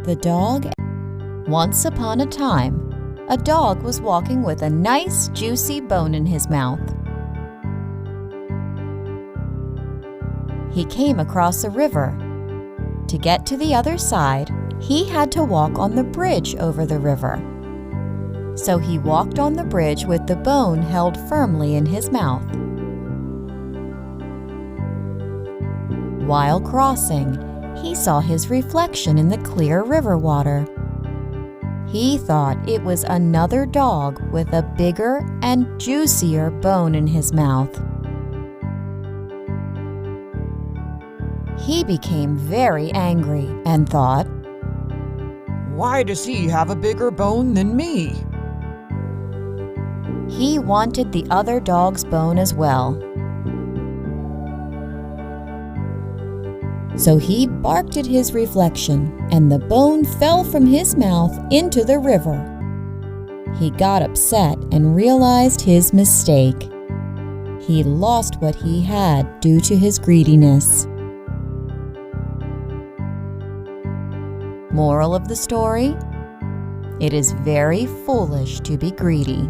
The dog. Once upon a time, a dog was walking with a nice, juicy bone in his mouth. He came across a river. To get to the other side, he had to walk on the bridge over the river. So he walked on the bridge with the bone held firmly in his mouth. While crossing, he saw his reflection in the clear river water. He thought it was another dog with a bigger and juicier bone in his mouth. He became very angry and thought, "Why does he have a bigger bone than me?" He wanted the other dog's bone as well. So he barked at his reflection, and the bone fell from his mouth into the river. He got upset and realized his mistake. He lost what he had due to his greediness. Moral of the story: it is very foolish to be greedy.